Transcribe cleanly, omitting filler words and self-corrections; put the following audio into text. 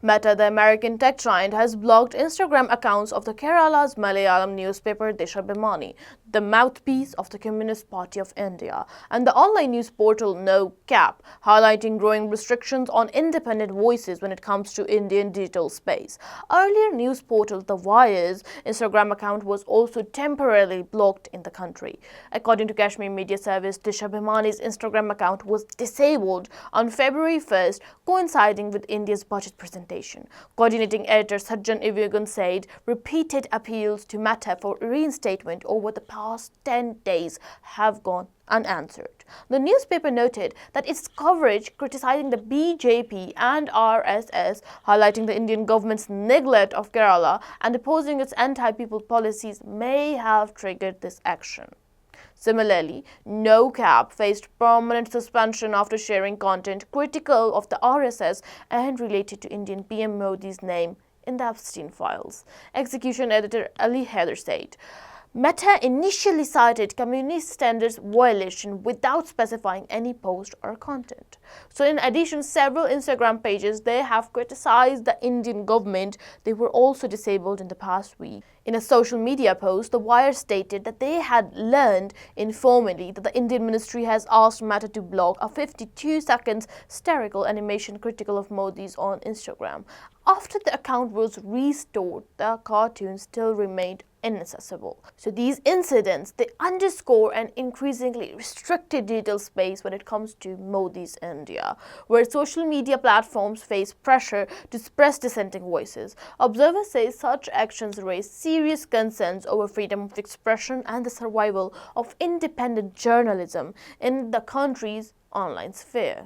Meta, the American tech giant, has blocked Instagram accounts of the Kerala's Malayalam newspaper Deshabhimani, the mouthpiece of the Communist Party of India, and the online news portal No Cap, highlighting growing restrictions on independent voices when it comes to Indian digital space. Earlier news portal The Wire's Instagram account was also temporarily blocked in the country. According to Kashmir media service, Deshabhimani's Instagram account was disabled on February 1st, coinciding with India's budget presentation. Coordinating editor Sajjan Ivigan said repeated appeals to Meta for reinstatement over the past 10 days have gone unanswered. The newspaper noted that its coverage criticizing the BJP and RSS, highlighting the Indian government's neglect of Kerala and opposing its anti-people policies, may have triggered this action. Similarly, No Cap faced permanent suspension after sharing content critical of the RSS and related to Indian PM Modi's name in the Epstein files. Execution editor Ali Haider said, Meta initially cited communist standards violation without specifying any post or content. So in addition, several Instagram pages they have criticized the Indian government. They were also disabled in the past week. In a social media post, The Wire stated that they had learned informally that the Indian ministry has asked Meta to block a 52-second satirical animation critical of Modi's on Instagram. After the account was restored, the cartoon still remained inaccessible. So these incidents, they underscore an increasingly restricted digital space when it comes to Modi's India, where social media platforms face pressure to suppress dissenting voices. Observers say such actions raise serious concerns over freedom of expression and the survival of independent journalism in the country's online sphere.